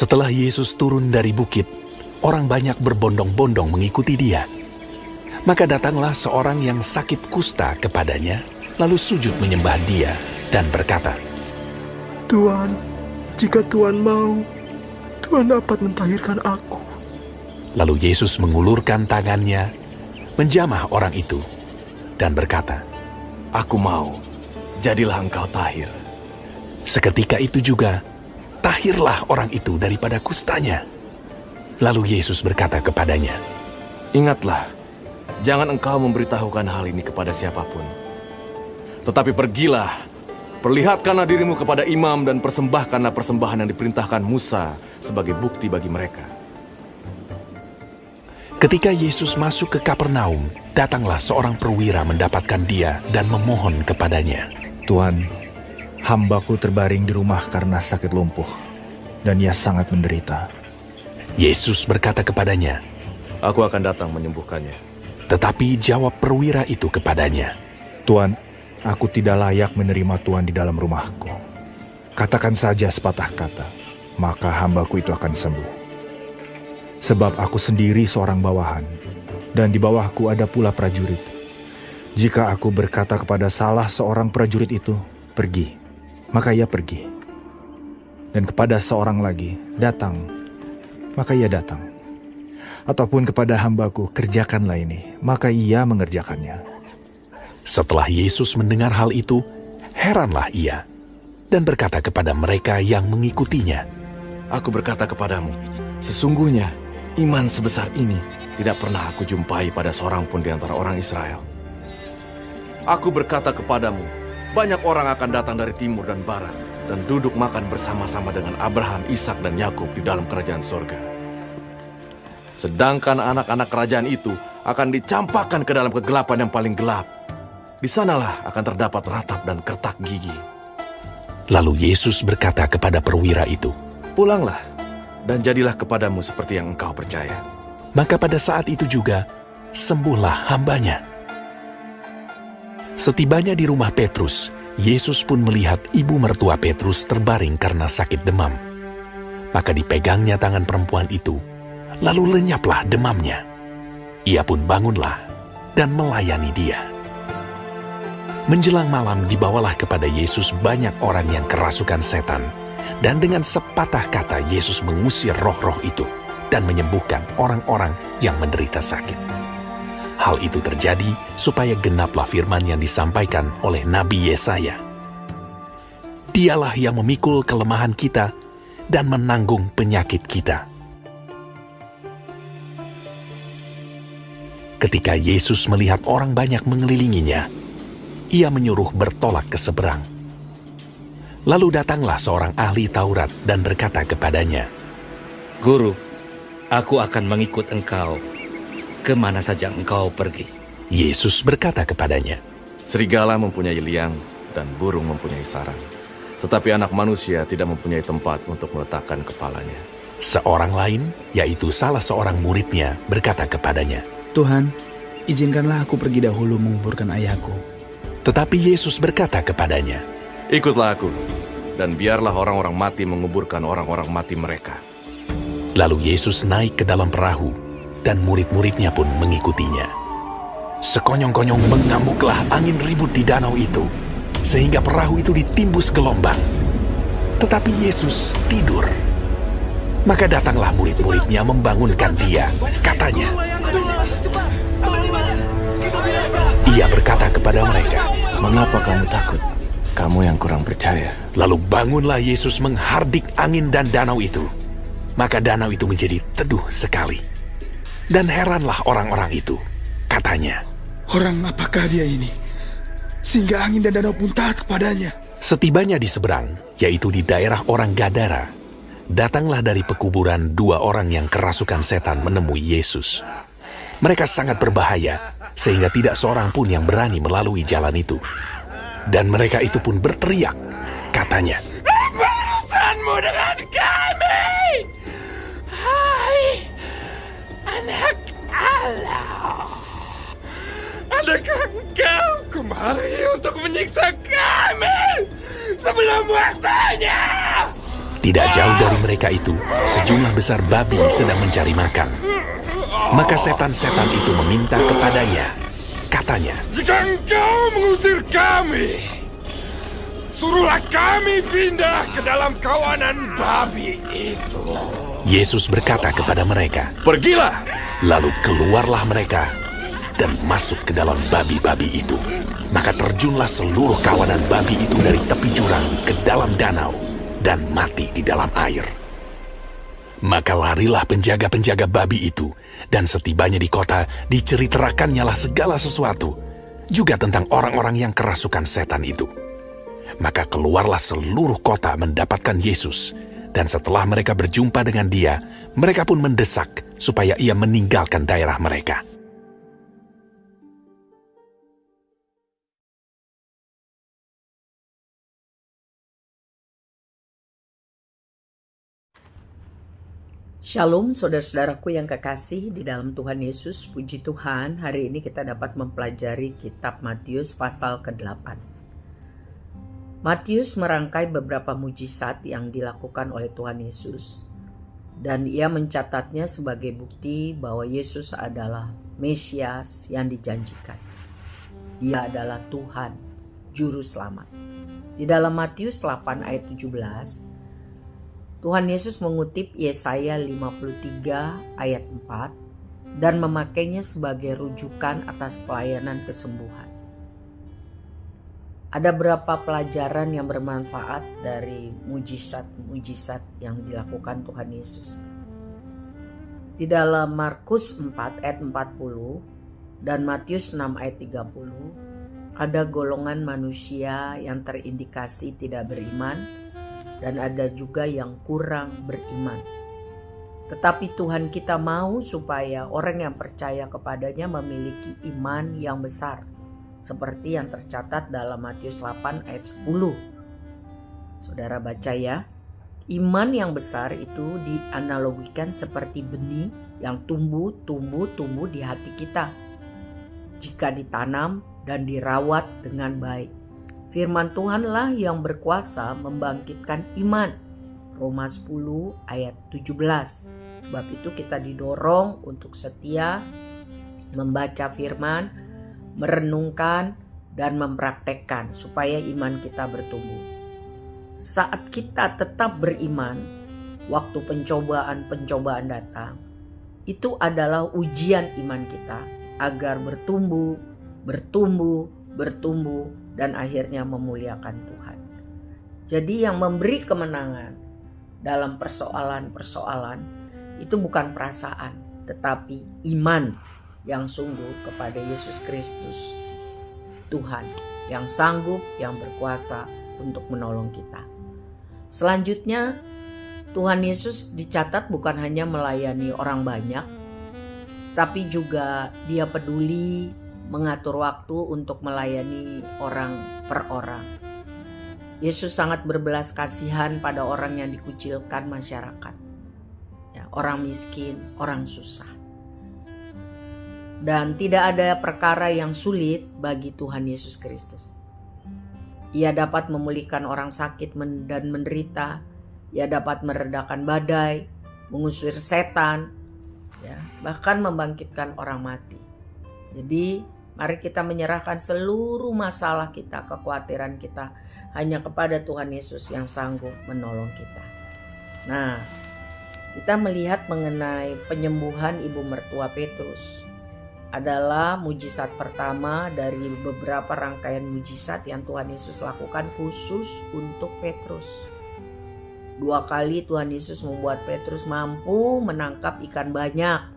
Setelah Yesus turun dari bukit, orang banyak berbondong-bondong mengikuti dia. Maka datanglah seorang yang sakit kusta kepadanya, lalu sujud menyembah dia dan berkata, Tuhan, jika Tuhan mau, Tuhan dapat mentahirkan aku. Lalu Yesus mengulurkan tangannya, menjamah orang itu, dan berkata, Aku mau, jadilah engkau tahir. Seketika itu juga, tahirlah orang itu daripada kustanya. Lalu Yesus berkata kepadanya, Ingatlah, jangan engkau memberitahukan hal ini kepada siapapun. Tetapi pergilah, perlihatkanlah dirimu kepada imam dan persembahkanlah persembahan yang diperintahkan Musa sebagai bukti bagi mereka. Ketika Yesus masuk ke Kapernaum, datanglah seorang perwira mendapatkan dia dan memohon kepadanya. Tuhan, hambaku terbaring di rumah karena sakit lumpuh, dan ia sangat menderita. Yesus berkata kepadanya, Aku akan datang menyembuhkannya. tetapi jawab perwira itu kepadanya, Tuhan, aku tidak layak menerima Tuhan di dalam rumahku. Katakan saja sepatah kata, maka hambaku itu akan sembuh. Sebab aku sendiri seorang bawahan, dan di bawahku ada pula prajurit. Jika aku berkata kepada salah seorang prajurit itu, pergi, maka ia pergi. Dan kepada seorang lagi, datang, maka ia datang. Ataupun kepada hambaku, kerjakanlah ini, maka ia mengerjakannya. Setelah Yesus mendengar hal itu, heranlah ia, dan berkata kepada mereka yang mengikutinya, Aku berkata kepadamu, sesungguhnya iman sebesar ini tidak pernah aku jumpai pada seorang pun di antara orang Israel. Aku berkata kepadamu, banyak orang akan datang dari timur dan barat dan duduk makan bersama-sama dengan Abraham, Ishak, dan Yakub di dalam kerajaan surga. Sedangkan anak-anak kerajaan itu akan dicampakkan ke dalam kegelapan yang paling gelap. Di sanalah akan terdapat ratap dan kertak gigi. Lalu Yesus berkata kepada perwira itu, Pulanglah, dan jadilah kepadamu seperti yang engkau percaya. maka pada saat itu juga, sembuhlah hambanya. Setibanya di rumah Petrus, Yesus pun melihat ibu mertua Petrus terbaring karena sakit demam. Maka dipegangnya tangan perempuan itu, lalu lenyaplah demamnya. Ia pun bangunlah dan melayani dia. Menjelang malam dibawalah kepada Yesus banyak orang yang kerasukan setan, dan dengan sepatah kata Yesus mengusir roh-roh itu dan menyembuhkan orang-orang yang menderita sakit. Hal itu terjadi supaya genaplah firman yang disampaikan oleh Nabi Yesaya. Dialah yang memikul kelemahan kita dan menanggung penyakit kita. Ketika Yesus melihat orang banyak mengelilinginya, ia menyuruh bertolak ke seberang. Lalu datanglah seorang ahli Taurat dan berkata kepadanya, Guru, aku akan mengikut engkau kemana saja engkau pergi. Yesus berkata kepadanya, Serigala mempunyai liang dan burung mempunyai sarang, tetapi anak manusia tidak mempunyai tempat untuk meletakkan kepalanya. Seorang lain, yaitu salah seorang muridnya, berkata kepadanya, Tuhan, izinkanlah aku pergi dahulu menguburkan ayahku. Tetapi Yesus berkata kepadanya, Ikutlah aku, dan biarlah orang-orang mati menguburkan orang-orang mati mereka. Lalu Yesus naik ke dalam perahu, dan murid-muridnya pun mengikutinya. Sekonyong-konyong mengamuklah angin ribut di danau itu, sehingga perahu itu ditimbus gelombang. Tetapi Yesus tidur. Maka datanglah murid-muridnya membangunkan dia, katanya. Ia berkata kepada mereka, Mengapa kamu takut? Kamu yang kurang percaya. Lalu bangunlah Yesus menghardik angin dan danau itu. Maka danau itu menjadi teduh sekali. Dan heranlah orang-orang itu. Katanya, Orang apakah dia ini? Sehingga angin dan danau pun taat kepadanya. setibanya di seberang, yaitu di daerah orang Gadara, datanglah dari pekuburan dua orang yang kerasukan setan menemui Yesus. Mereka sangat berbahaya, sehingga tidak seorang pun yang berani melalui jalan itu. Dan mereka itu pun berteriak, katanya, Apa urusanmu dengan kami? Hai, anak Allah. Adakah engkau kemari untuk menyiksa kami sebelum waktunya? Tidak jauh dari mereka itu, sejumlah besar babi sedang mencari makan. Maka setan-setan itu meminta kepadanya. Katanya, "Jika engkau mengusir kami, suruhlah kami pindah ke dalam kawanan babi itu." Yesus berkata kepada mereka, Pergilah! lalu keluarlah mereka dan masuk ke dalam babi-babi itu. Maka terjunlah seluruh kawanan babi itu dari tepi jurang ke dalam danau dan mati di dalam air. Maka larilah penjaga-penjaga babi itu, dan setibanya di kota diceriterakannya segala sesuatu, juga tentang orang-orang yang kerasukan setan itu. Maka keluarlah seluruh kota mendapatkan Yesus, dan setelah mereka berjumpa dengan dia, mereka pun mendesak supaya ia meninggalkan daerah mereka. Shalom saudara-saudaraku yang kekasih di dalam Tuhan Yesus. Puji Tuhan, hari ini kita dapat mempelajari kitab Matius pasal ke-8. Matius merangkai beberapa mujizat yang dilakukan oleh Tuhan Yesus, dan ia mencatatnya sebagai bukti bahwa Yesus adalah Mesias yang dijanjikan. Ia adalah Tuhan, Juru Selamat. Di dalam Matius 8 ayat 17, Tuhan Yesus mengutip Yesaya 53 ayat 4 dan memakainya sebagai rujukan atas pelayanan kesembuhan. Ada beberapa pelajaran yang bermanfaat dari mujizat-mujizat yang dilakukan Tuhan Yesus. Di dalam Markus 4 ayat 40 dan Matius 6 ayat 30 ada golongan manusia yang terindikasi tidak beriman, dan ada juga yang kurang beriman. Tetapi Tuhan kita mau supaya orang yang percaya kepadanya memiliki iman yang besar, seperti yang tercatat dalam Matius 8 ayat 10. Saudara baca ya, iman yang besar itu dianalogikan seperti benih yang tumbuh di hati kita jika ditanam dan dirawat dengan baik. Firman Tuhanlah yang berkuasa membangkitkan iman. Roma 10 ayat 17. Sebab itu kita didorong untuk setia membaca firman, merenungkan, dan mempraktekkan supaya iman kita bertumbuh. Saat kita tetap beriman, waktu pencobaan datang, itu adalah ujian iman kita agar bertumbuh, dan akhirnya memuliakan Tuhan. Jadi yang memberi kemenangan dalam persoalan-persoalan itu bukan perasaan, tetapi iman yang sungguh kepada Yesus Kristus, Tuhan yang sanggup, yang berkuasa untuk menolong kita. Selanjutnya, Tuhan Yesus dicatat bukan hanya melayani orang banyak, tapi juga dia peduli mengatur waktu untuk melayani orang per orang. Yesus sangat berbelas kasihan pada orang yang dikucilkan masyarakat, ya, orang miskin, orang susah. Dan tidak ada perkara yang sulit bagi Tuhan Yesus Kristus. Ia dapat memulihkan orang sakit dan menderita. Ia dapat meredakan badai, mengusir setan, ya, bahkan membangkitkan orang mati. Jadi mari kita menyerahkan seluruh masalah kita, kekhawatiran kita hanya kepada Tuhan Yesus yang sanggup menolong kita. Nah, kita melihat mengenai penyembuhan ibu mertua Petrus. Adalah mujizat pertama dari beberapa rangkaian mujizat yang Tuhan Yesus lakukan khusus untuk Petrus. 2 kali Tuhan Yesus membuat Petrus mampu menangkap ikan banyak.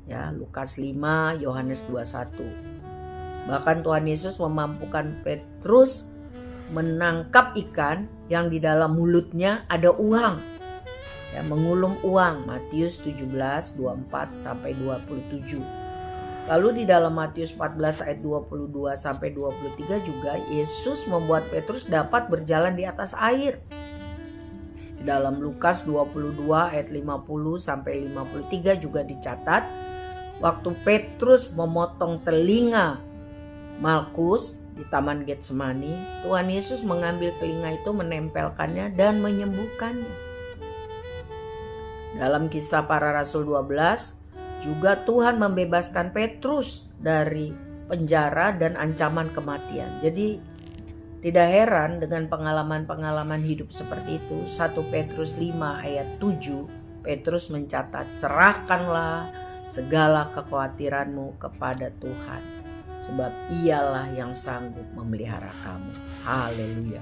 Ya, Lukas 5, Yohanes 21. Bahkan Tuhan Yesus memampukan Petrus menangkap ikan yang di dalam mulutnya ada uang. Ya, mengulum uang. Matius 17, 24 sampai 27. Lalu di dalam Matius 14 ayat 22 sampai 23 juga Yesus membuat Petrus dapat berjalan di atas air. Di dalam Lukas 22 ayat 50 sampai 53 juga dicatat waktu Petrus memotong telinga Malkus di Taman Getsemani, Tuhan Yesus mengambil telinga itu, menempelkannya dan menyembuhkannya. Dalam Kisah Para Rasul 12, juga Tuhan membebaskan Petrus dari penjara dan ancaman kematian. Jadi tidak heran dengan pengalaman-pengalaman hidup seperti itu. 1 Petrus 5 ayat 7, Petrus mencatat, serahkanlah segala kekhawatiranmu kepada Tuhan, sebab ialah yang sanggup memelihara kamu. Haleluya.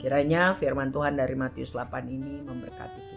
Kiranya firman Tuhan dari Matius 8 ini memberkati kita.